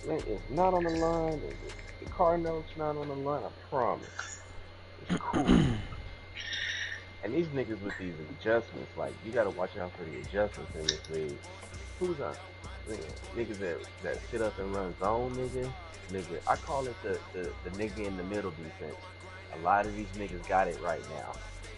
It's not on the line. The car note's not on the line. I promise. It's cool. And these niggas with these adjustments, like, you gotta watch out for the adjustments in this league. Who's on? Niggas that sit up and run zone, nigga. I call it the nigga in the middle defense. A lot of these niggas got it right now,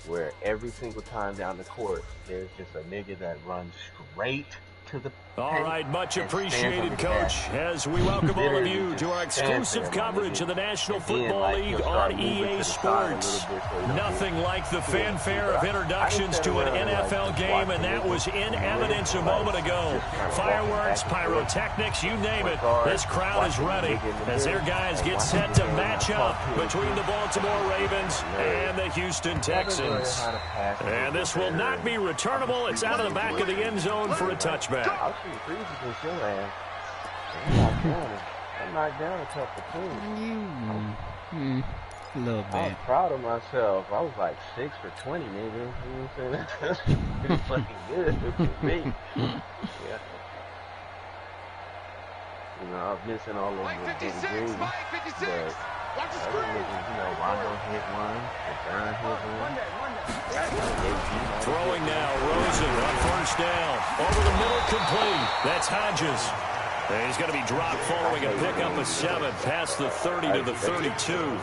where every single time down the court, there's just a nigga that runs straight to the all right, much appreciated, Coach, as we welcome all of you to our exclusive coverage of the National Football League on EA Sports. Nothing like the fanfare of introductions to an NFL game, and that was in evidence a moment ago. Fireworks, pyrotechnics, you name it. This crowd is ready as their guys get set to match up between the Baltimore Ravens and the Houston Texans. And this will not be returnable. It's out of the back of the end zone for a touchback. Freeze against your ass. I knocked down a couple too. A little bit. I was proud of myself. I was like 6 for 20, nigga. You know what I'm saying? That's pretty fucking good for me. Yeah. You know, I was missing all of the green. But other niggas, you know, Rondo hit one, John hit one. Throwing now, Rosen on first down. Over the middle, complete. That's Hodges. And he's going to be dropped following a pickup of 7 past the 30 to the 32.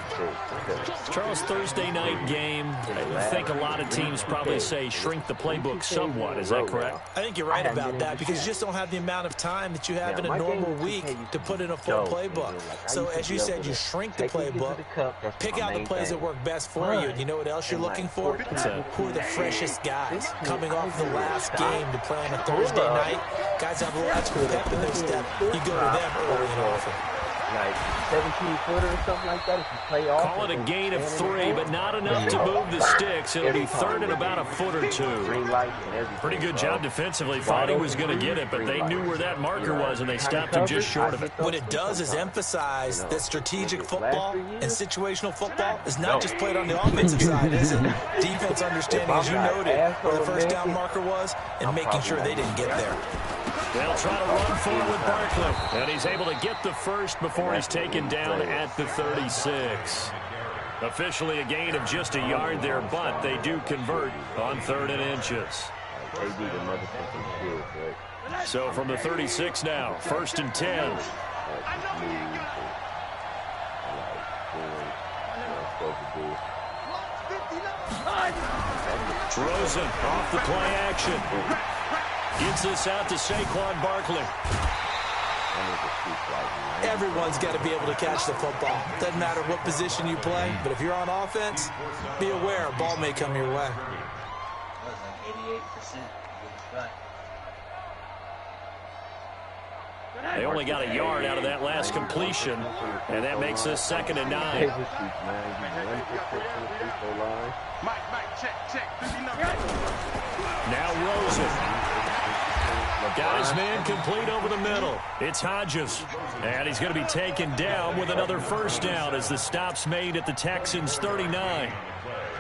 Charles, Thursday night game, I think a lot of teams probably say shrink the playbook somewhat. Is that correct? I think you're right about that because you just don't have the amount of time that you have in a normal week to put in a full playbook. So as you said, you shrink the playbook, pick out the plays that work best for you. And you know what else you're looking for? Who are the freshest guys coming off the last game to play on a Thursday night? Guys have a little extra pep in their step. You go to them early and often. Like 17-footer or something like that if you play off. Call it a gain of 3, but not enough to move the sticks. It'll be third and about a foot or 2. Pretty good job defensively. Thought he was going to get it, but they knew where that marker was, and they stopped him just short of it. What it does is emphasize that strategic football and situational football is not just played on the offensive side, is it? Defense understanding, as you noted, where the first down marker was and making sure they didn't get there. They'll try to run forward with Barkley, and he's able to get the first before he's taken down at the 36. Officially a gain of just a yard there, but they do convert on 3rd and inches. So from the 36 now, 1st and 10. Rosen off the play action. Gets this out to Saquon Barkley. Everyone's got to be able to catch the football. Doesn't matter what position you play, but if you're on offense, be aware a ball may come your way. They only got a yard out of that last completion, and that makes this 2nd and 9. Now Rosen. Got his man complete over the middle. It's Hodges. And he's going to be taken down with another first down as the stop's made at the Texans' 39.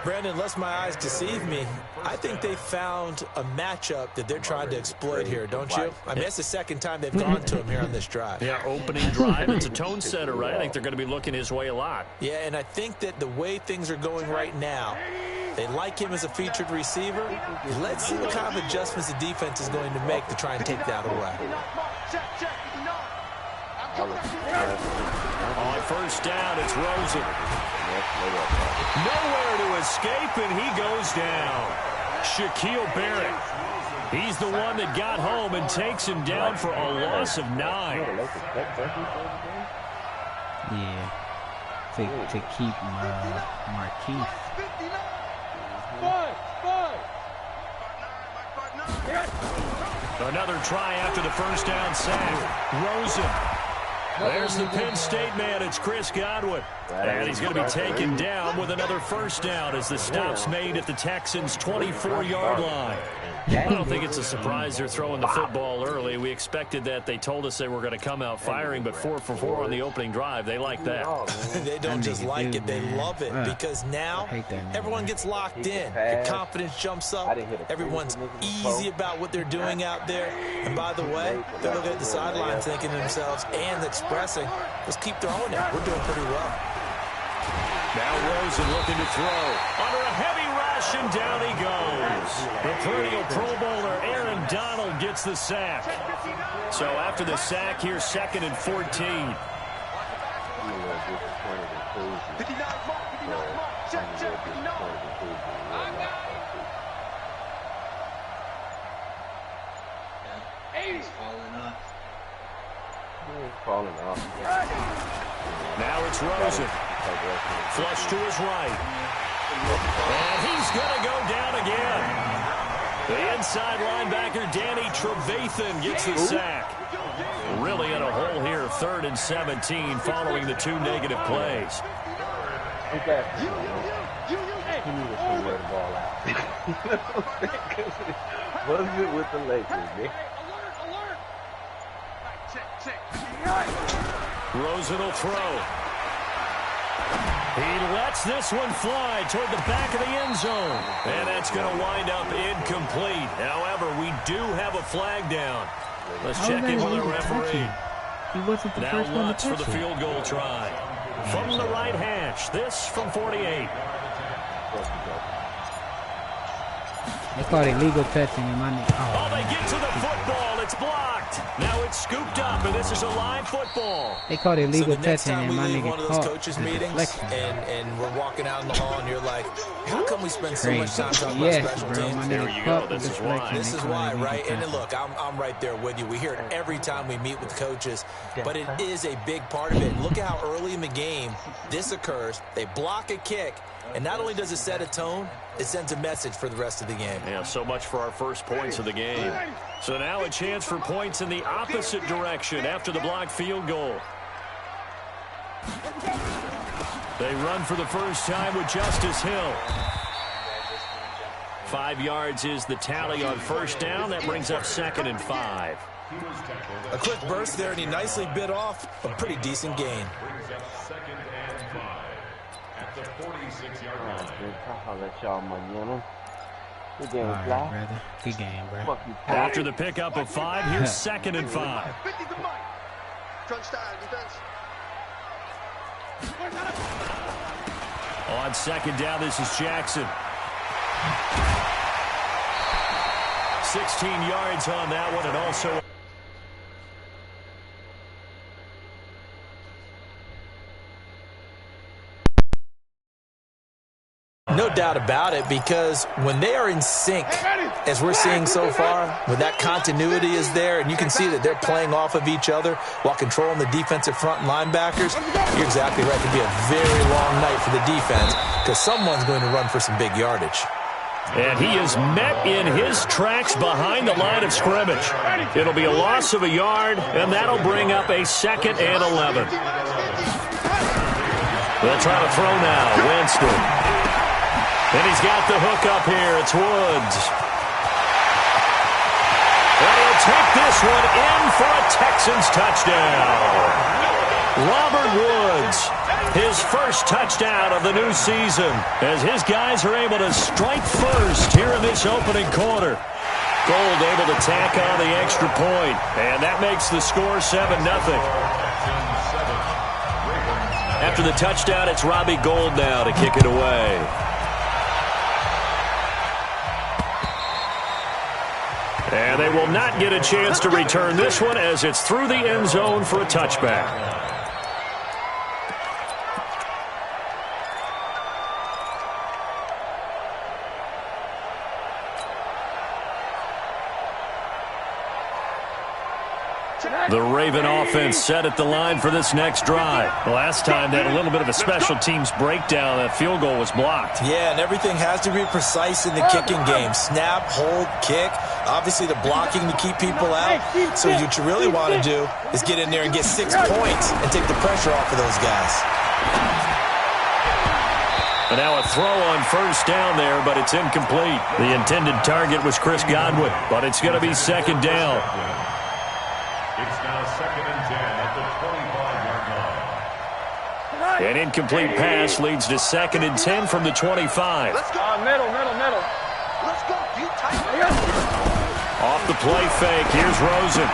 Brandon, unless my eyes deceive me, I think they found a matchup that they're trying to exploit here, don't you? I mean, it's the second time they've gone to him here on this drive. Yeah, opening drive. It's a tone setter, right? I think they're going to be looking his way a lot. Yeah, and I think that the way things are going right now, they like him as a featured receiver. Let's see what kind of adjustments the defense is going to make to try and take that away. On first down, it's Rosen. Nowhere to escape, and he goes down. Shaquille Barrett. He's the one that got home and takes him down for a loss of 9. Yeah, to keep Marquise. Another try after the first down sack. Rosen. There's the Penn State man. It's Chris Godwin. And he's going to be taken down with another first down as the stop's made at the Texans' 24-yard line. I don't think it's a surprise they're throwing the football early. We expected that. They told us they were going to come out firing, but 4 for 4 on the opening drive. They like that. They don't just like it. They love it because now everyone gets locked in. Your confidence jumps up. Everyone's easy about what they're doing out there. And by the way, they're looking at the sideline thinking to themselves and expressing, let's keep throwing it. We're doing pretty well. Now Rosen looking to throw. Under a heavy rush, and down he goes. The perennial Pro Bowler Aaron Donald gets the sack. So after the sack, here's 2nd and 14. Falling off. Now it's Rosen. Flush to his right. And he's going to go down again. The inside linebacker, Danny Trevathan, gets the sack. Really in a hole here, 3rd and 17, following the 2 negative plays. He needs to wear the ball out. What is it with the Lakers, Nick? Rosen will throw. He lets this one fly toward the back of the end zone. And that's going to wind up incomplete. However, we do have a flag down. Let's check in with our referee. He wasn't the first one to Lutz for touch the it. field goal try. From the right hash, this from 48. They called it legal touching in my name. Oh, they get to the football. It's blocked. Now it's scooped up, and this is a live football. They called it legal So the next touching time and we my leave nigga one of those caught coaches' the meetings deflection. and we're walking out in the hall and you're like, how come we spend so much Crazy. time talking Yes, about special bro. teams? My There nigga you caught go. the This is deflection. why. They This is called it why, legal right? And touching. look, I'm right there with you. We hear it every time we meet with coaches, but it is a big part of it. Look at how early in the game this occurs. They block a kick, and not only does it set a tone, it sends a message for the rest of the game. Yeah, so much for our first points of the game. So now a chance for points in the opposite direction after the blocked field goal. They run for the first time with Justice Hill. 5 yards is the tally on first down. That brings up 2nd and 5. A quick burst there, and he nicely bit off a pretty decent gain. I'll let y'all mañana. Good game, All right, fly. brother. Good game, bro. Fuck you, Pat. After the pickup of 5, here's 2nd and 5. On 2nd down, this is Jackson. 16 yards on that one, and also... No doubt about it, because when they are in sync, as we're seeing so far, when that continuity is there, and you can see that they're playing off of each other while controlling the defensive front linebackers, you're exactly right. It could be a very long night for the defense because someone's going to run for some big yardage. And he is met in his tracks behind the line of scrimmage. It'll be a loss of a yard, and that'll bring up a 2nd and 11. They'll try to throw now. Winston. And he's got the hook up here. It's Woods. And he'll take this one in for a Texans touchdown. Robert Woods, his first touchdown of the new season, as his guys are able to strike first here in this opening quarter. Gold able to tack on the extra point, and that makes the score 7-0. After the touchdown, it's Robbie Gould now to kick it away. And they will not get a chance to return this one as it's through the end zone for a touchback. The Raven offense set at the line for this next drive. The last time they had a little bit of a special teams breakdown. That field goal was blocked. Yeah, and everything has to be precise in the kicking game. Snap, hold, kick. Obviously, the blocking to keep people out. So what you really want to do is get in there and get 6 points and take the pressure off of those guys. And now a throw on first down there, but it's incomplete. The intended target was Chris Godwin, but it's going to be second down. It's now second and 10 at the 25-yard line. An incomplete pass leads to second and 10 from the 25. Let's go. Middle. Let's go. You tight. Off the play fake, here's Rosen.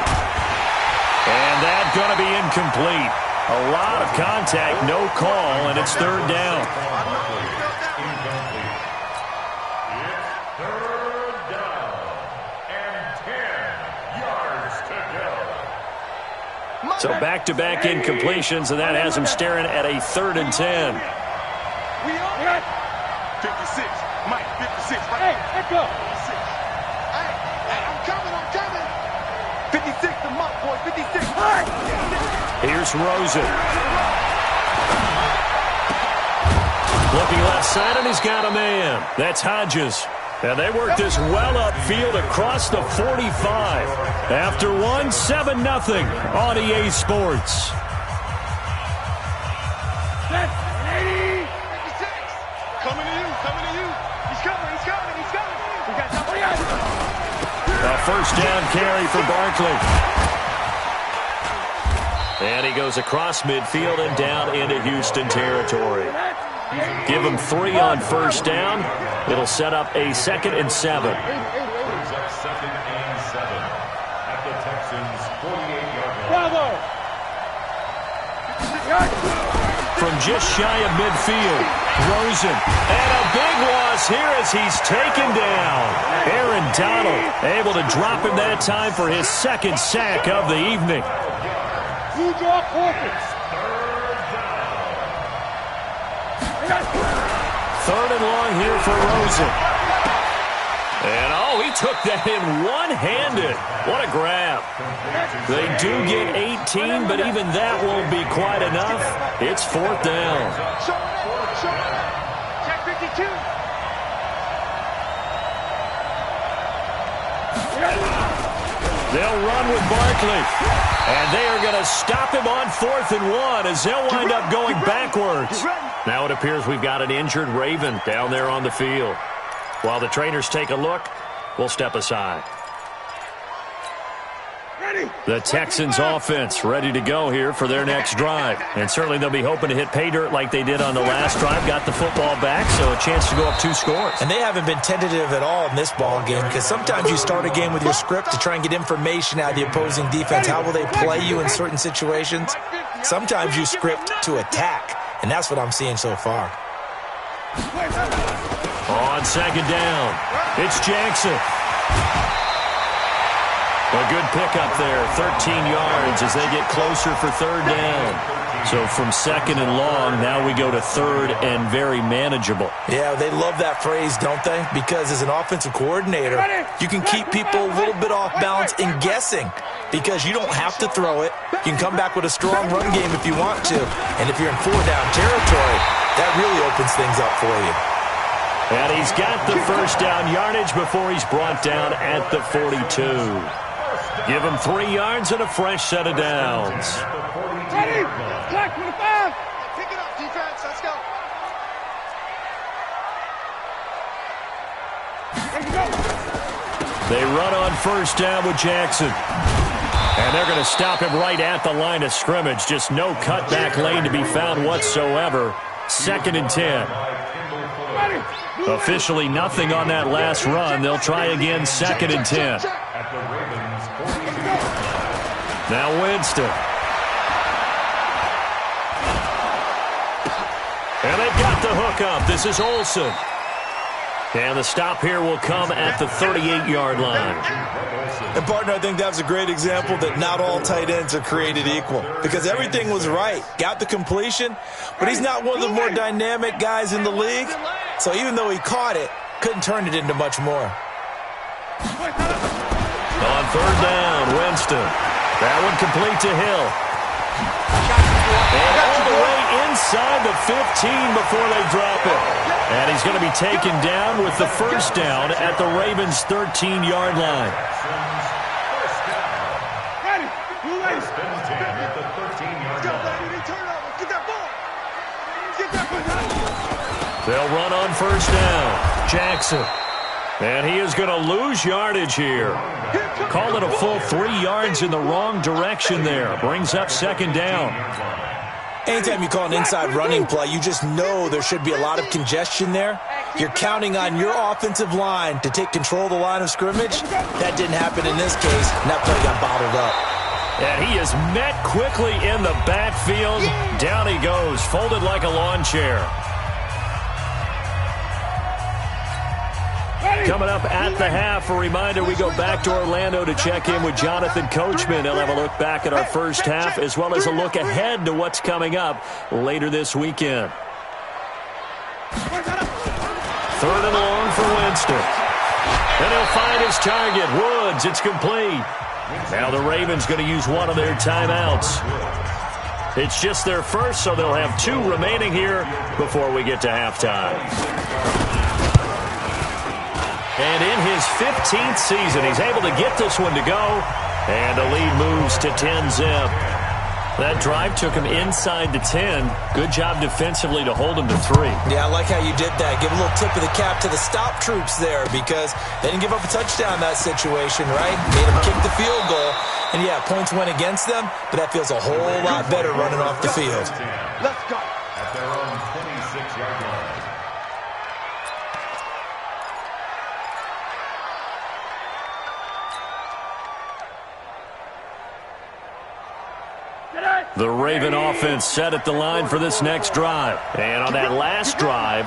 And that's going to be incomplete. A lot of contact, no call, and it's third down. It's third down and 10 yards to go. So back-to-back incompletions, and that has him staring at a third and 10. 56. Mike, 56. Hey, let's go. 56. Hey, I'm coming. 56 to Mike, boy. 56. Here's Rosen. Looking left side, and he's got a man. That's Hodges. And they work this well upfield across the 45. After one, 7-0 on EA Sports. 56. Coming to you. He's coming. We got somebody else. A first down carry for Barkley. And he goes across midfield and down into Houston territory. Give him 3 on first down. It'll set up a 2nd and 7. Brings up 2nd and 7 at the Texans' 48-yard line. From just shy of midfield, Rosen. And a big loss here as he's taken down. Aaron Donald able to drop him that time for his 2nd sack of the evening. Third and long here for Rosen. And, he took that in one-handed. What a grab. They do get 18, but even that won't be quite enough. It's 4th down. Check 52. They'll run with Barkley. And they are going to stop him on 4th and 1 as they'll wind up going backwards. Now it appears we've got an injured Raven down there on the field. While the trainers take a look, we'll step aside. The Texans offense ready to go here for their next drive. And certainly they'll be hoping to hit pay dirt like they did on the last drive. Got the football back, so a chance to go up 2 scores. And they haven't been tentative at all in this ball game because sometimes you start a game with your script to try and get information out of the opposing defense. How will they play you in certain situations? Sometimes you script to attack, and that's what I'm seeing so far. On 2nd down, it's Jackson. A good pickup there, 13 yards as they get closer for 3rd down. So from 2nd and long, now we go to 3rd and very manageable. Yeah, they love that phrase, don't they? Because as an offensive coordinator, you can keep people a little bit off balance and guessing because you don't have to throw it. You can come back with a strong run game if you want to. And if you're in 4-down territory, that really opens things up for you. And he's got the first down yardage before he's brought down at the 42. Give him 3 yards and a fresh set of downs. Ready? Black 25. Pick it up, defense. Let's go. They run on first down with Jackson. And they're going to stop him right at the line of scrimmage. Just no cutback lane to be found whatsoever. 2nd and 10. Officially nothing on that last run. They'll try again, 2nd and 10. Now Winston. And they've got the hook up. This is Olsen. And the stop here will come at the 38-yard line. And, partner, I think that's a great example that not all tight ends are created equal because everything was right. Got the completion, but he's not one of the more dynamic guys in the league. So even though he caught it, couldn't turn it into much more. On 3rd down, Winston. That one complete to Hill. And all the way inside the 15 before they drop it. And he's going to be taken down with the first down at the Ravens' 13-yard line. They'll run on first down. Jackson. And he is going to lose yardage here. Call it a full 3 yards in the wrong direction there. Brings up second down. Anytime you call an inside running play, you just know there should be a lot of congestion there. You're counting on your offensive line to take control of the line of scrimmage. That didn't happen in this case, and that play got bottled up. And he is met quickly in the backfield. Down he goes, folded like a lawn chair. Coming up at the half, a reminder, we go back to Orlando to check in with Jonathan Coachman. He'll have a look back at our first half as well as a look ahead to what's coming up later this weekend. 3rd and long for Winston. And he'll find his target, Woods. It's complete. Now the Ravens going to use one of their timeouts. It's just their first, so they'll have 2 remaining here before we get to halftime. And in his 15th season, he's able to get this one to go. And the lead moves to 10-zip. That drive took him inside the 10. Good job defensively to hold him to 3. Yeah, I like how you did that. Give a little tip of the cap to the stop troops there because they didn't give up a touchdown in that situation, right? Made them kick the field goal. And, yeah, points went against them, but that feels a whole lot better running off the field. Let's go. At their own 26-yard line. The Raven offense set at the line for this next drive. And on that last drive,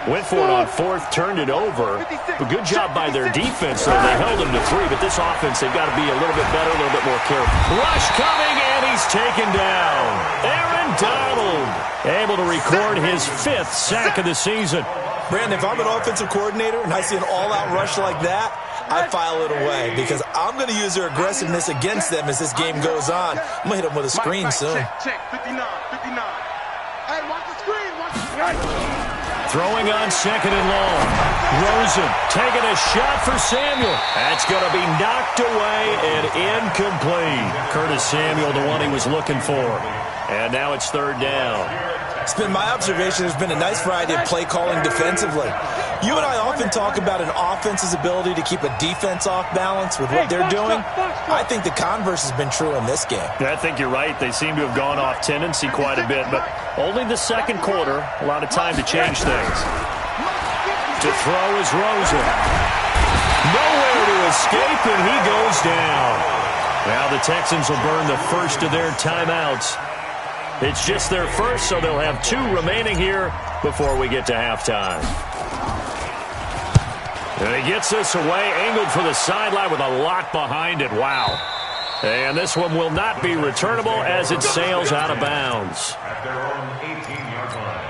went for it on 4th, turned it over. But good job by their defense, though. They held them to 3. But this offense, they've got to be a little bit better, a little bit more careful. Rush coming, and he's taken down. Aaron Donald able to record his 5th sack of the season. Brandon, if I'm an offensive coordinator and I see an all-out rush like that, I file it away because I'm going to use their aggressiveness against them as this game goes on. I'm going to hit them with a screen soon. Check, 59, 59. Hey, watch the screen, watch the screen. Throwing on 2nd and long. Rosen taking a shot for Samuel. That's going to be knocked away and incomplete. Curtis Samuel, the one he was looking for. And now it's 3rd down. It's been my observation there's been a nice variety of play calling defensively. You and I often talk about an offense's ability to keep a defense off balance with what they're doing. I think the converse has been true in this game. I think you're right. They seem to have gone off tendency quite a bit, but only the 2nd quarter, a lot of time to change things. To throw is Rosen. Nowhere to escape, and he goes down. Now the Texans will burn the first of their timeouts. It's just their first, so they'll have 2 remaining here before we get to halftime. And he gets this away, angled for the sideline with a lot behind it. Wow. And this one will not be returnable as it sails out of bounds. At their own 18-yard line.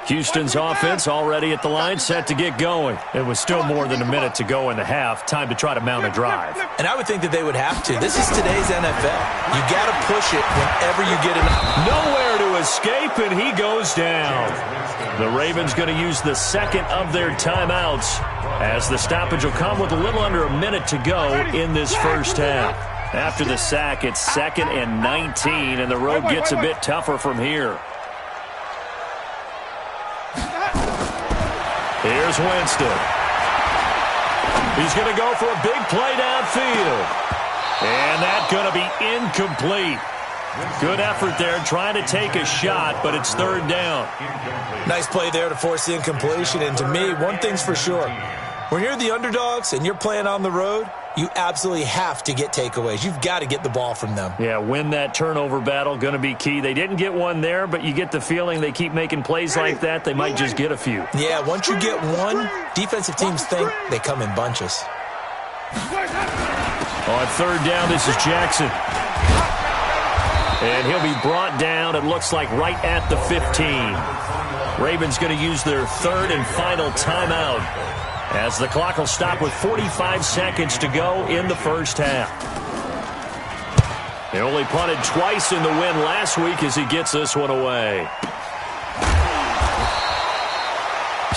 Houston's offense already at the line, set to get going. It was still more than a minute to go in the half. Time to try to mount a drive. And I would think that they would have to. This is today's NFL. You got to push it whenever you get enough. Nowhere to escape, and he goes down. The Ravens going to use the 2nd of their timeouts as the stoppage will come with a little under a minute to go in this first half. After the sack, it's 2nd and 19, and the road gets a bit tougher from here. Here's Winston. He's going to go for a big play downfield. And that's going to be incomplete. Good effort there trying to take a shot, but it's 3rd down. Nice play there to force the incompletion. And to me, one thing's for sure. When you're the underdogs and you're playing on the road, you absolutely have to get takeaways. You've got to get the ball from them. Yeah, win that turnover battle, going to be key. They didn't get one there, but you get the feeling they keep making plays like that, they might just get a few. Yeah, once you get one, defensive teams think they come in bunches. On 3rd down, this is Jackson. And he'll be brought down, it looks like, right at the 15. Ravens going to use their 3rd and final timeout as the clock will stop with 45 seconds to go in the first half. He only punted twice in the win last week as he gets this one away.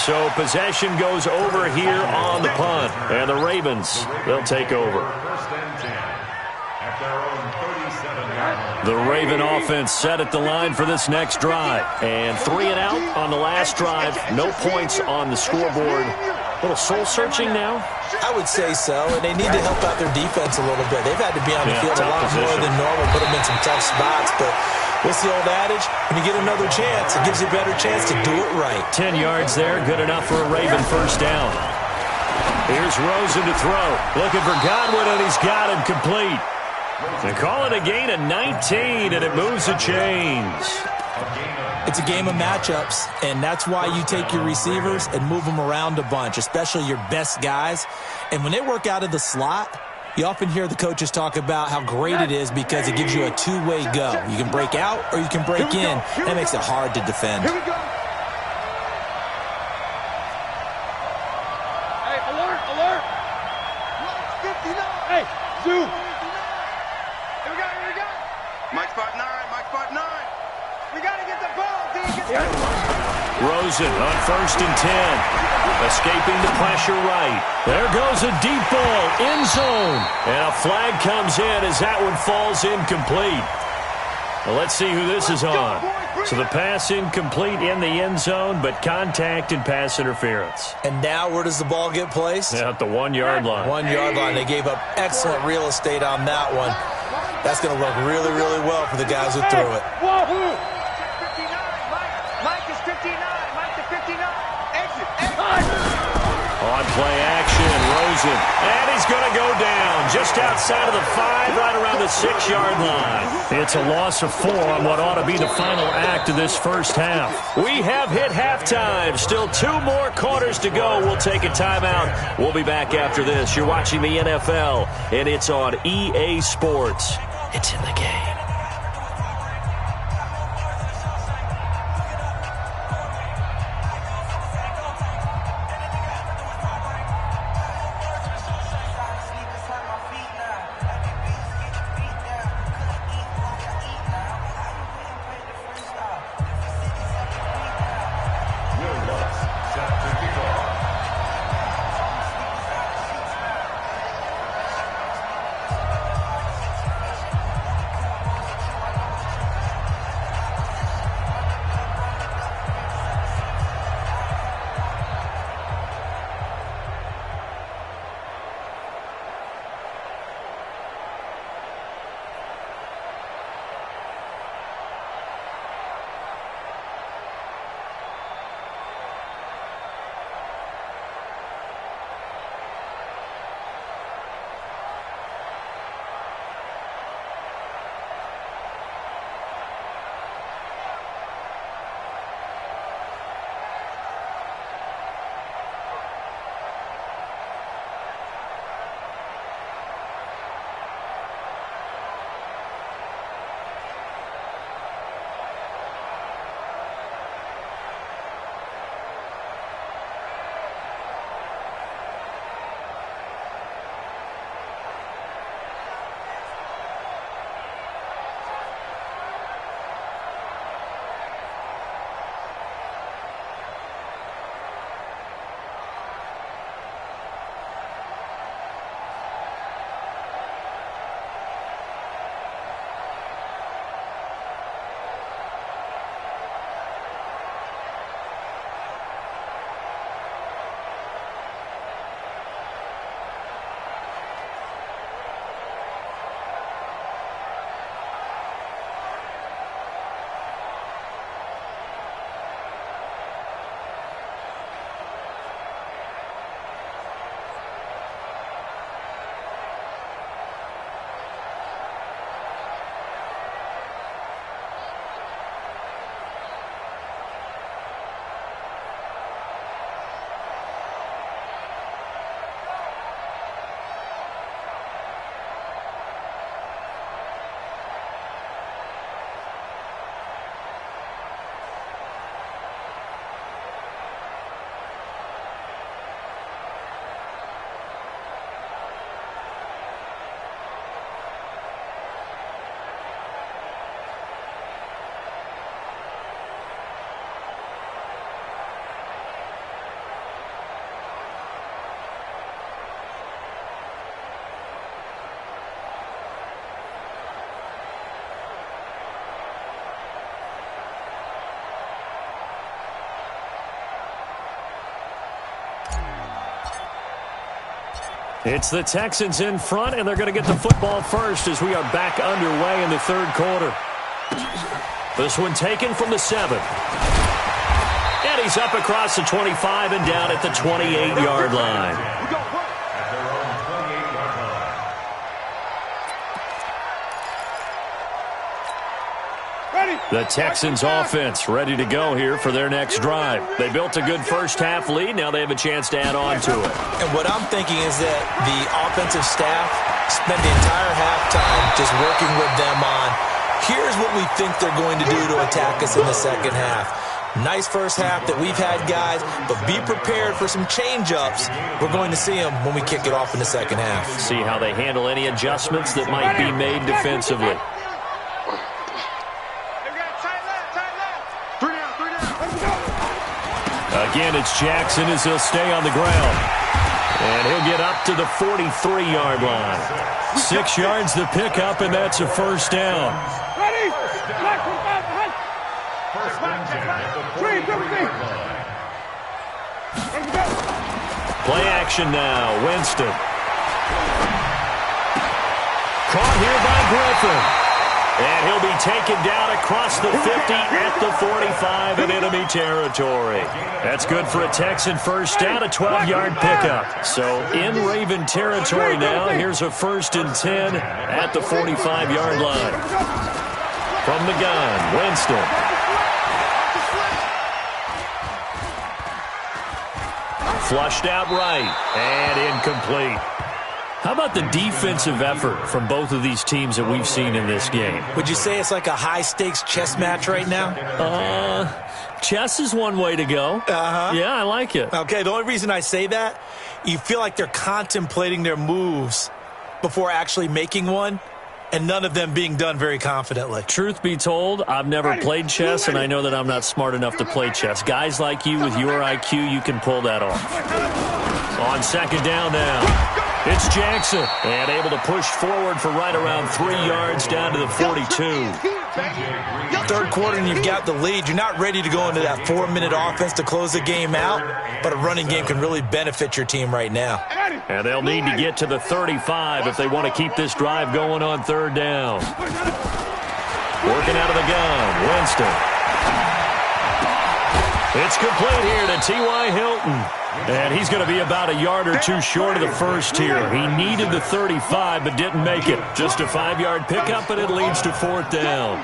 So possession goes over here on the punt. And the Ravens, they'll take over. 1st and 10. At their own 37-yard line. The Raven offense set at the line for this next drive. And 3 and out on the last drive. No points on the scoreboard. A little soul-searching now? I would say so, and they need to help out their defense a little bit. They've had to be on the field a lot more than normal, put them in some tough spots, but what's the old adage? When you get another chance, it gives you a better chance to do it right. 10 yards there, good enough for a Raven first down. Here's Rosen to throw. Looking for Godwin, and he's got him complete. They call it a gain of 19, and it moves the chains. It's a game of matchups, and that's why you take your receivers and move them around a bunch, especially your best guys. And when they work out of the slot, you often hear the coaches talk about how great it is because it gives you a two-way go. You can break out or you can break in. That makes it hard to defend. Here we go. Hey, alert, alert. 59. Hey, Zoo. Here we go. Mike spot 9, Mike spot 9. We got to get the ball. Rosen on 1st and 10. Escaping the pressure right. There goes a deep ball, end zone. And a flag comes in as that one falls incomplete. Well, let's see who this is on. So the pass incomplete in the end zone, but contact and pass interference. And now where does the ball get placed? At the 1-yard line. 1-yard line. They gave up excellent real estate on that one. That's going to work really, really well for the guys who threw it. Mike is 59. Mike to 59. Exit. On play action, Rosen. And he's going to go down just outside of the 5, right around the 6-yard line. It's a loss of 4 on what ought to be the final act of this first half. We have hit halftime. Still 2 more quarters to go. We'll take a timeout. We'll be back after this. You're watching the NFL, and it's on EA Sports. It's in the game. It's the Texans in front, and they're going to get the football first as we are back underway in the third quarter. This one taken from the 7. And he's up across the 25 and down at the 28-yard line. The Texans offense ready to go here for their next drive. They built a good first-half lead. Now they have a chance to add on to it. And what I'm thinking is that the offensive staff spent the entire halftime just working with them on, here's what we think they're going to do to attack us in the second half. Nice first half that we've had, guys, but be prepared for some change-ups. We're going to see them when we kick it off in the second half. See how they handle any adjustments that might be made defensively. Again, it's Jackson as he'll stay on the ground. And he'll get up to the 43-yard line. 6 yards to pick up, and that's a first down. Play action now. Winston. Caught here by Griffin. And he'll be taken down across the 50 at the 45 in enemy territory. That's good for a Texan first down, a 12-yard pickup. So in Raven territory now, here's a 1st and 10 at the 45-yard line. From the gun, Winston. Flushed out right and incomplete. How about the defensive effort from both of these teams that we've seen in this game? Would you say it's like a high-stakes chess match right now? Chess is one way to go. Yeah, I like it. Okay, the only reason I say that, you feel like they're contemplating their moves before actually making one, and none of them being done very confidently. Truth be told, I've never played chess, and I know that I'm not smart enough to play chess. Guys like you with your IQ, you can pull that off. On second down now. It's Jackson, and able to push forward for right around 3 yards down to the 42. Third quarter, and you've got the lead. You're not ready to go into that 4-minute offense to close the game out, but a running game can really benefit your team right now. And they'll need to get to the 35 if they want to keep this drive going on third down. Working out of the gun, Winston. It's complete here to T.Y. Hilton. And he's going to be about a yard or two short of the first here. He needed the 35 but didn't make it. Just a 5-yard pickup, and it leads to 4th down.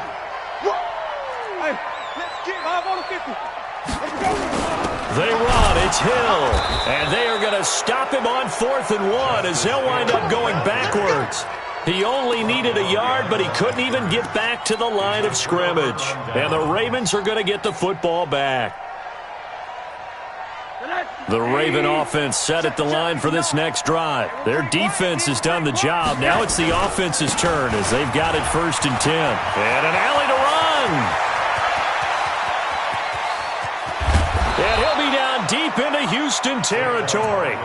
They run. It's Hill. And they are going to stop him on 4th and 1 as they'll wind up going backwards. He only needed a yard, but he couldn't even get back to the line of scrimmage. And the Ravens are going to get the football back. The Raven offense set at the line for this next drive. Their defense has done the job. Now it's the offense's turn as they've got it 1st and 10. And an alley to run. And he'll be down deep into Houston territory.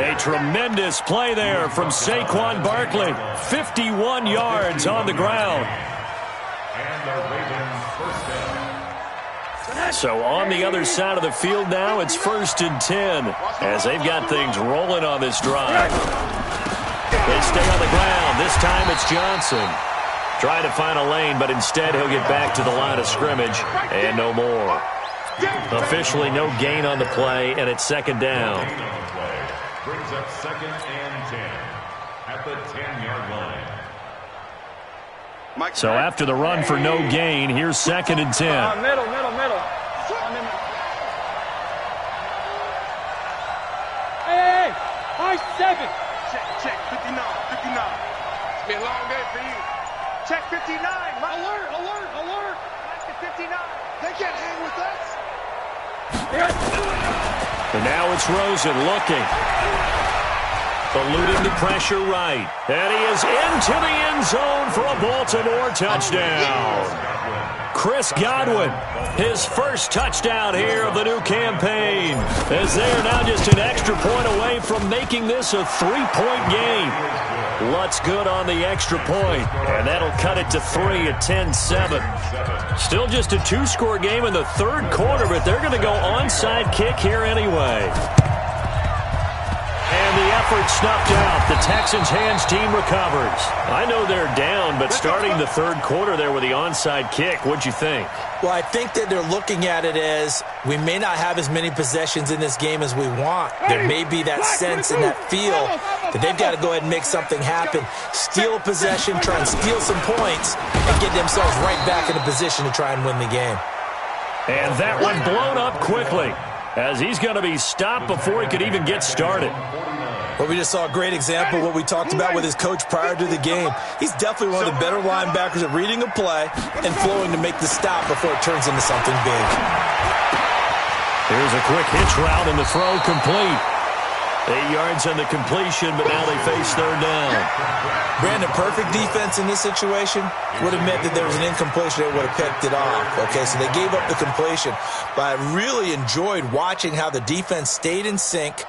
A tremendous play there from Saquon Barkley. 51 yards on the ground. And the Ravens first down. So on the other side of the field now, it's 1st and 10 as they've got things rolling on this drive. They stay on the ground. This time it's Johnson. Trying to find a lane, but instead he'll get back to the line of scrimmage and no more. Officially no gain on the play, and it's 2nd down. Brings up 2nd and 10 at the 10-yard line. So after the run for no gain, here's 2nd and 10. Middle. Hey, high 7. Check, 59. It's been a long day for you. Check 59. Alert. Check 59. They can't hang with us. And now it's Rosen looking. Eluding the pressure right. And he is into the end zone for a Baltimore touchdown. Chris Godwin, his first touchdown here of the new campaign, as they are now just an extra point away from making this a 3-point game. Lutz good on the extra point, and that'll cut it to 3 at 10-7. Still just a 2-score game in the third quarter, but they're going to go onside kick here anyway. And the effort snuffed out. The Texans' hands team recovers. I know they're down, but starting the third quarter there with the onside kick, what'd you think? Well, I think that they're looking at it as we may not have as many possessions in this game as we want. There may be that sense and that feel that they've got to go ahead and make something happen. Steal a possession, try and steal some points, and get themselves right back in a position to try and win the game. And that one blown up quickly, as he's going to be stopped before he could even get started. Well, we just saw a great example of what we talked about with his coach prior to the game. He's definitely one of the better linebackers at reading a play and flowing to make the stop before it turns into something big. Here's a quick hitch route and the throw complete. 8 yards on the completion, but now they face third down. Brandon, perfect defense in this situation would have meant that there was an incompletion. They would have picked it off. Okay, so they gave up the completion. But I really enjoyed watching how the defense stayed in sync,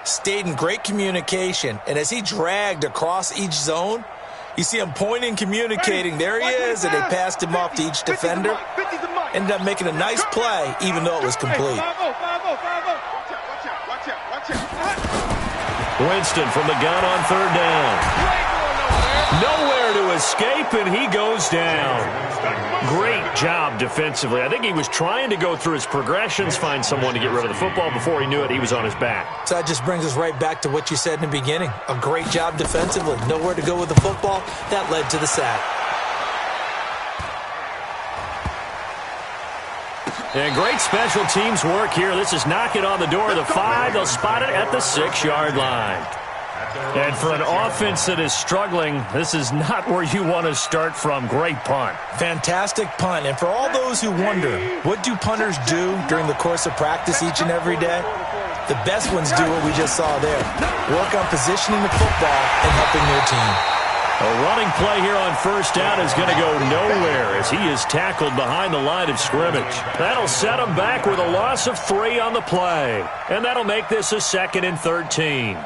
stayed in great communication, and as he dragged across each zone, you see him pointing, communicating. There he is, and they passed him off to each defender. Ended up making a nice play, even though it was complete. Winston from the gun on third down. Nowhere to escape, and he goes down. Great job defensively. I think he was trying to go through his progressions, find someone to get rid of the football. Before he knew it, he was on his back. So that just brings us right back to what you said in the beginning. A great job defensively. Nowhere to go with the football. That led to the sack. And great special teams work here. This is knock it on the door of the 5. They'll spot it at the 6-yard line. And for an offense that is struggling, this is not where you want to start from. Great punt. Fantastic punt. And for all those who wonder, what do punters do during the course of practice each and every day? The best ones do what we just saw there. Work on positioning the football and helping their team. A running play here on first down is going to go nowhere as he is tackled behind the line of scrimmage. That'll set him back with a loss of 3 on the play. And that'll make this a 2nd and 13.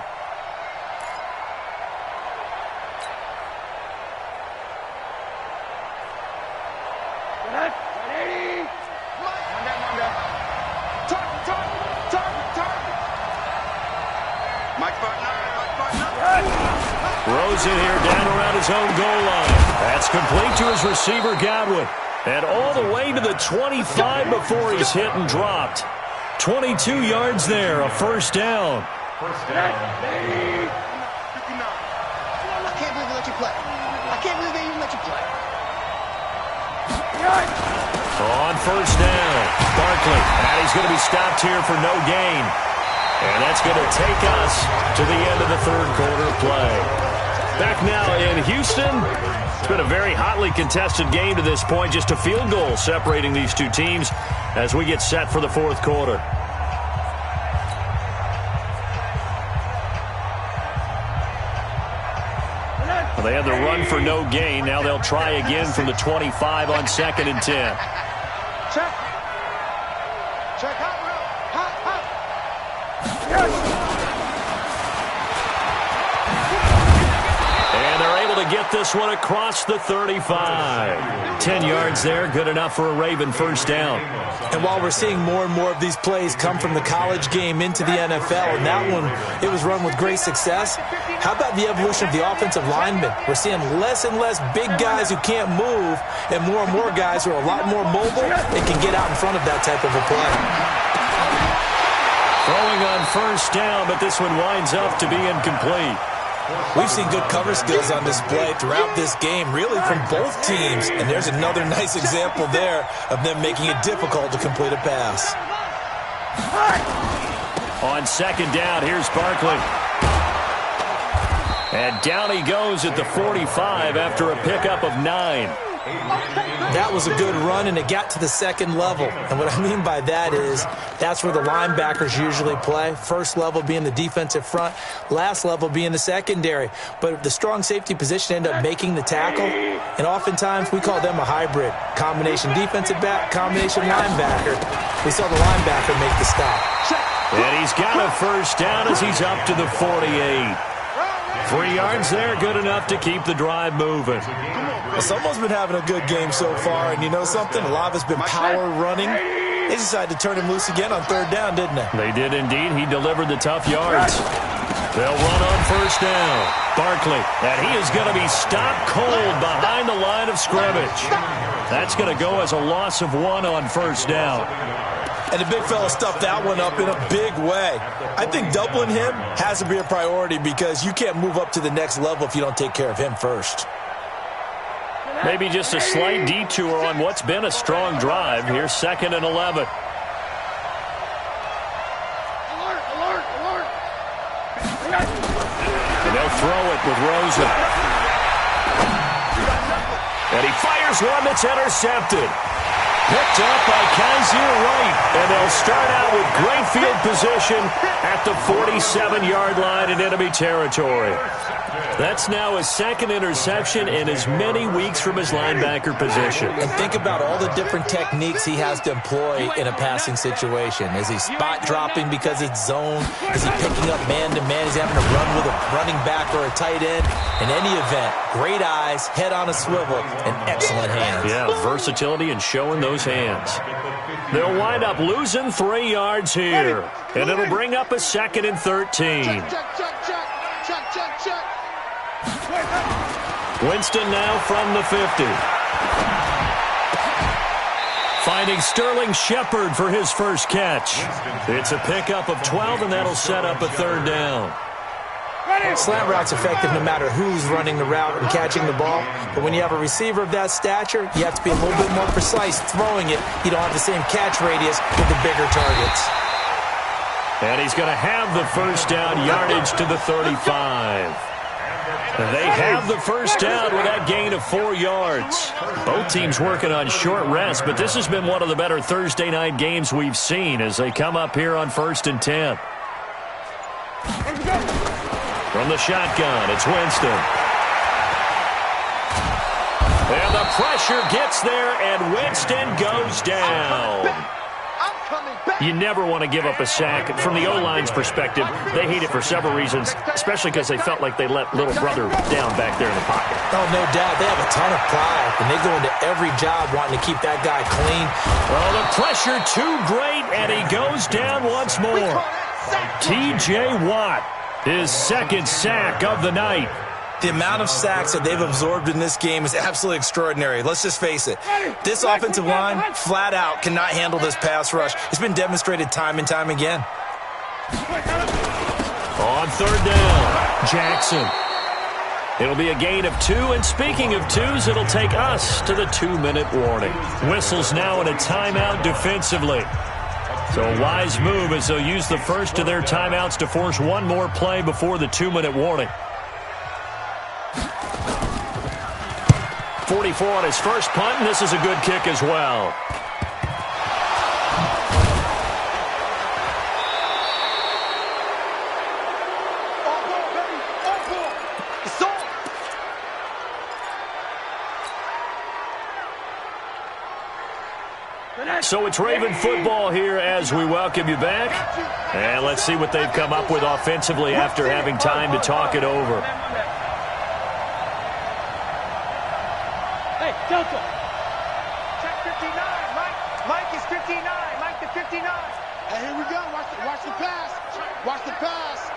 Rose in here down around his own goal line. That's complete to his receiver, Godwin. And all the way to the 25 before he's hit and dropped. 22 yards there, a first down. I can't believe they let you play. I can't believe they even let you play. On first down, Barkley. And he's going to be stopped here for no gain. And that's going to take us to the end of the third quarter play. Back now in Houston. It's been a very hotly contested game to this point. Just a field goal separating these two teams as we get set for the fourth quarter. Well, they had the run for no gain. Now they'll try again from the 25 on 2nd and 10. Check. Check. Hot. And they're able to get this one across the 35. 10 yards there, good enough for a Raven first down. And while we're seeing more and more of these plays come from the college game into the NFL, and that one, it was run with great success, how about the evolution of the offensive linemen? We're seeing less and less big guys who can't move and more guys who are a lot more mobile and can get out in front of that type of a play. Throwing on first down, but this one winds up to be incomplete. We've seen good cover skills on display throughout this game, really from both teams. And there's another nice example there of them making it difficult to complete a pass. On second down, here's Barkley. And down he goes at the 45 after a pickup of 9. That was a good run, and it got to the second level. And what I mean by that is that's where the linebackers usually play. First level being the defensive front, last level being the secondary. But the strong safety position ended up making the tackle, and oftentimes we call them a hybrid. Combination defensive back, combination linebacker. We saw the linebacker make the stop. And he's got a first down as he's up to the 48. 3 yards there, good enough to keep the drive moving. Well, someone's been having a good game so far, and you know something? A lot of it's been power running. They decided to turn him loose again on third down, didn't they? They did indeed. He delivered the tough yards. They'll run on first down. Barkley, and he is going to be stopped cold behind the line of scrimmage. That's going to go as a loss of 1 on first down. And the big fella stuffed that one up in a big way. I think doubling him has to be a priority because you can't move up to the next level if you don't take care of him first. Maybe just a slight detour on what's been a strong drive. Here's 2nd and 11. And they'll throw it with Rosen. And he fires one that's intercepted. Picked up by Kaiser White. And they'll start out with great field position at the 47-yard line in enemy territory. That's now his 2nd interception in as many weeks from his linebacker position. And think about all the different techniques he has to employ in a passing situation. Is he spot dropping because it's zone? Is he picking up man-to-man? Is he having to run with a running back or a tight end? In any event, great eyes, head on a swivel, and excellent hands. Yeah, versatility and showing those hands. They'll wind up losing 3 yards here. And it'll bring up a 2nd and 13. Winston now from the 50. Finding Sterling Shepard for his first catch. It's a pickup of 12, and that'll set up a 3rd down. Slant route's effective no matter who's running the route and catching the ball. But when you have a receiver of that stature, you have to be a little bit more precise throwing it. You don't have the same catch radius with the bigger targets. And he's going to have the first down, yardage to the 35. They have the first down with that gain of 4 yards. Both teams working on short rest, but this has been one of the better Thursday night games we've seen as they come up here on 1st and 10. From the shotgun, it's Winston. And the pressure gets there, and Winston goes down. You never want to give up a sack. From the O-line's perspective, they hate it for several reasons, especially because they felt like they let little brother down back there in the pocket. Oh, no doubt. They have a ton of pride, and they go into every job wanting to keep that guy clean. Well, the pressure too great, and he goes down once more. T.J. Watt, his 2nd sack of the night. The amount of sacks that they've absorbed in this game is absolutely extraordinary. Let's just face it. This offensive line, flat out, cannot handle this pass rush. It's been demonstrated time and time again. On 3rd down, Jackson. It'll be a gain of 2, and speaking of 2s, it'll take us to the 2-minute warning. Whistles now in a timeout defensively. So a wise move as they'll use the first of their timeouts to force one more play before the 2-minute warning. 44 on his first punt, and this is a good kick as well. So it's Raven football here as we welcome you back. And let's see what they've come up with offensively after having time to talk it over. Hey, Delta. Check 59. Mike is 59. Mike the 59. Hey, here we go. Watch the pass. Watch the pass.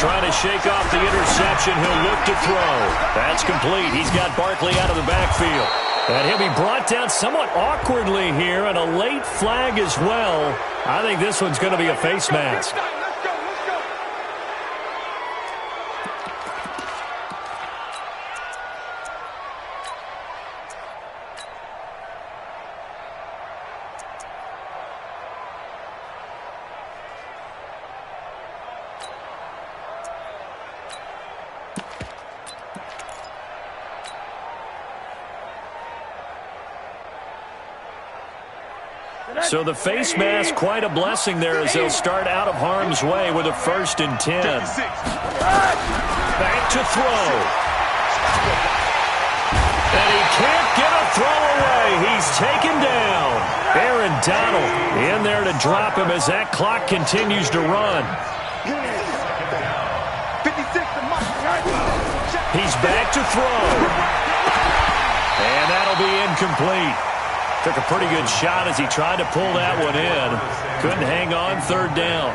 Trying to shake off the interception. He'll look to throw. That's complete. He's got Barkley out of the backfield. And he'll be brought down somewhat awkwardly here, and a late flag as well. I think this one's going to be a face mask. So the face mask, quite a blessing there as they'll start out of harm's way with a 1st and 10. Back to throw. And he can't get a throw away. He's taken down. Aaron Donald in there to drop him as that clock continues to run. He's back to throw. And that'll be incomplete. Took a pretty good shot as he tried to pull that one in. Couldn't hang on 3rd down.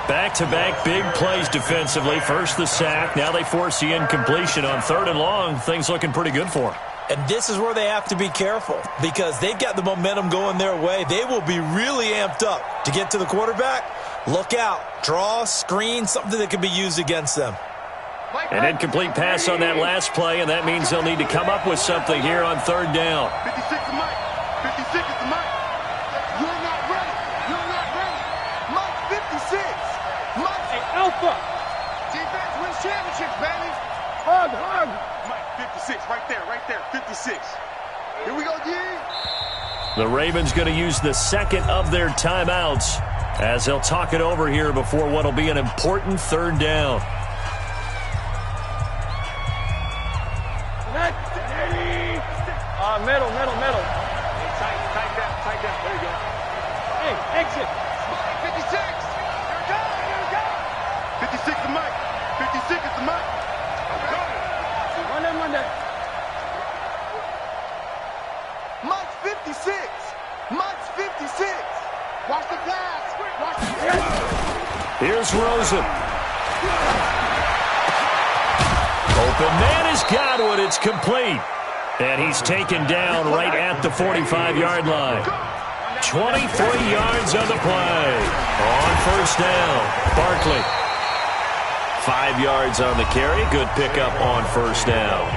Back-to-back big plays defensively. First the sack. Now they force the incompletion on 3rd and long. Things looking pretty good for them. And this is where they have to be careful because they've got the momentum going their way. They will be really amped up to get to the quarterback. Look out. Draw, screen, something that can be used against them. An incomplete pass on that last play, and that means they'll need to come up with something here on 3rd down. 56 to Mike. 56 is Mike. You're not ready. You're not ready. Mike 56. Mike. Hey, Alpha. Defense wins championships, baby. Hug. Mike 56, right there. 56. Here we go, D. The Ravens going to use the second of their timeouts as they'll talk it over here before what will be an important 3rd down. Middle. Hey, tight down. There you go. Hey, exit. Mike 56. Here it goes. 56 to Mike. 56 is to Mike. Run that. Mike's 56. Mike's 56. Watch the pass. Here's Rosen. Open man is Godwin. It's complete. And he's taken down right at the 45-yard line. 23 yards on the play. On 1st down, Barkley. 5 yards on the carry. Good pickup on 1st down.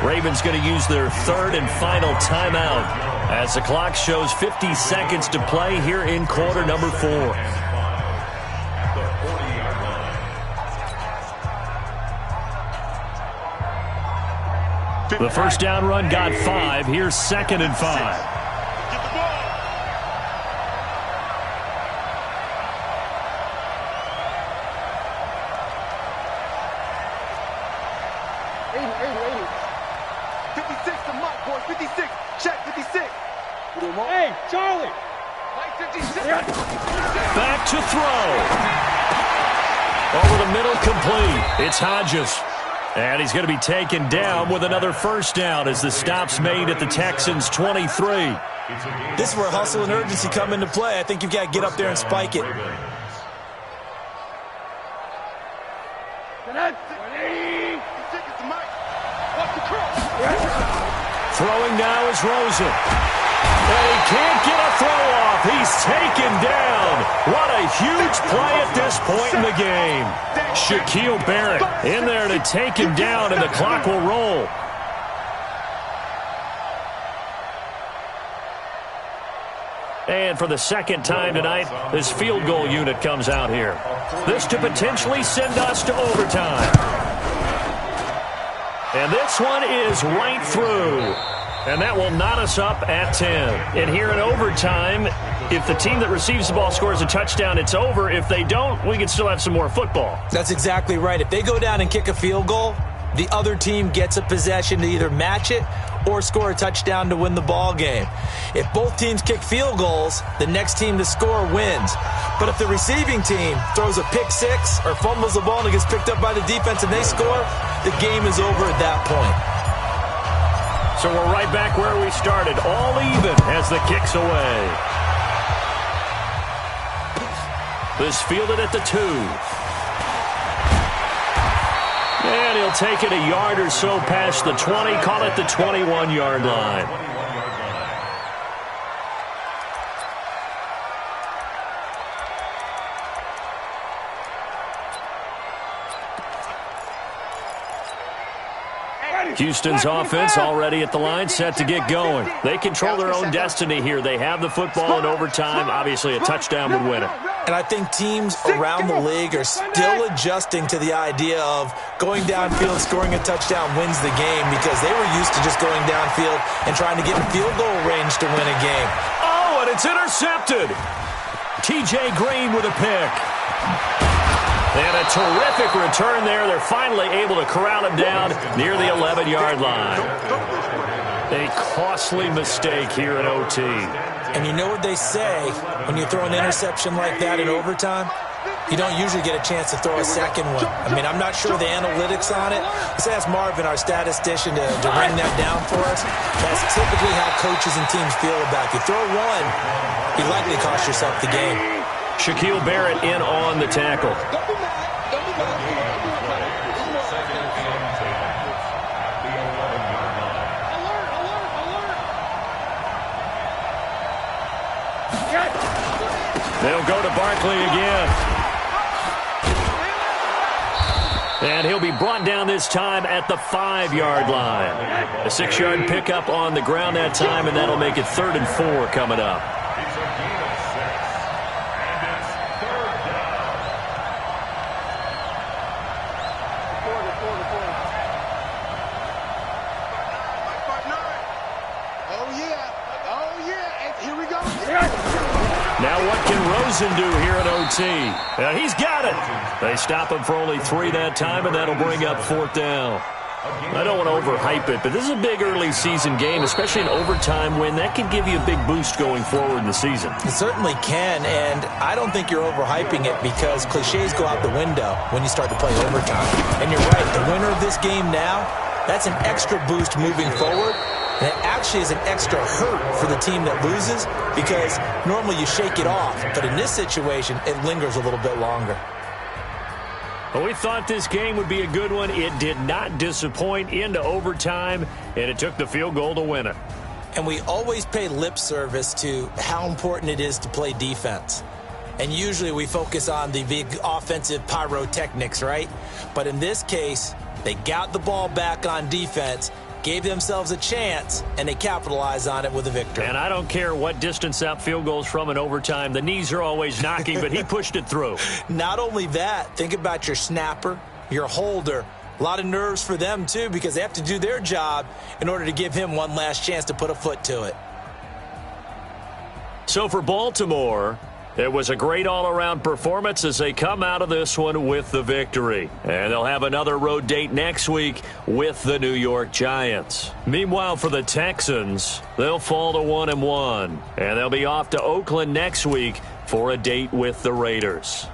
Ravens going to use their 3rd and final timeout as the clock shows 50 seconds to play here in quarter number 4. The 1st down run got 5. Here's 2nd and 5. Get the ball. 56 to Mike, boys. 56. Check 56. Hey, Charlie. Mike 56. Back to throw. Over the middle, complete. It's Hodges. And he's going to be taken down with another 1st down as the stop's made at the Texans' 23. This is where hustle and urgency come into play. I think you've got to get up there and spike it. Throwing now is Rosen. And he can't get a throw off. He's taken down. What a huge play at this point in the game. Shaquille Barrett in there to take him down, and the clock will roll. And for the 2nd time tonight, this field goal unit comes out here. This to potentially send us to overtime. And this one is right through. And that will knot us up at 10. And here in overtime, if the team that receives the ball scores a touchdown, it's over. If they don't, we can still have some more football. That's exactly right. If they go down and kick a field goal, the other team gets a possession to either match it or score a touchdown to win the ball game. If both teams kick field goals, the next team to score wins. But if the receiving team throws a pick six or fumbles the ball and it gets picked up by the defense and they score, the game is over at that point. So we're right back where we started, all even as the kick's away. This fielded at the 2. And he'll take it a yard or so past the 20, call it the 21-yard line. Houston's offense already at the line, set to get going. They control their own destiny here. They have the football in overtime. Obviously, a touchdown would win it. And I think teams around the league are still adjusting to the idea of going downfield, scoring a touchdown wins the game, because they were used to just going downfield and trying to get in field goal range to win a game. Oh, and it's intercepted. T.J. Green with a pick. And a terrific return there. They're finally able to corral him down near the 11-yard line. A costly mistake here in OT. And you know what they say, when you throw an interception like that in overtime, you don't usually get a chance to throw a second one. I mean, I'm not sure the analytics on it. Let's ask Marvin, our statistician, to bring that down for us. That's typically how coaches and teams feel about it. You throw one, you likely cost yourself the game. Shaquille Barrett in on the tackle. Don't be mad. Don't be mad. Second and 10 at the 11-yard line. They'll go to Barkley again. And he'll be brought down this time at the 5-yard line. A 6-yard pickup on the ground that time, and that'll make it 3rd and 4 coming up. It's a gain of 6, and it's 3rd down. Oh, yeah. And here we go. Now what can Rosen do here at OT? He's got it. They stop him for only 3 that time, and that'll bring up 4th down. I don't want to overhype it, but this is a big early season game, especially an overtime win. That can give you a big boost going forward in the season. It certainly can, and I don't think you're overhyping it because cliches go out the window when you start to play overtime. And you're right, the winner of this game now, that's an extra boost moving forward. And it actually is an extra hurt for the team that loses because normally you shake it off. But in this situation, it lingers a little bit longer. Well, we thought this game would be a good one. It did not disappoint into overtime, and it took the field goal to win it. And we always pay lip service to how important it is to play defense. And usually we focus on the big offensive pyrotechnics, right? But in this case, they got the ball back on defense, gave themselves a chance, and they capitalized on it with a victory. And I don't care what distance out field goals from in overtime. The knees are always knocking, but he pushed it through. Not only that, think about your snapper, your holder. A lot of nerves for them, too, because they have to do their job in order to give him one last chance to put a foot to it. So for Baltimore, it was a great all-around performance as they come out of this one with the victory. And they'll have another road date next week with the New York Giants. Meanwhile, for the Texans, they'll fall to 1-1. And they'll be off to Oakland next week for a date with the Raiders.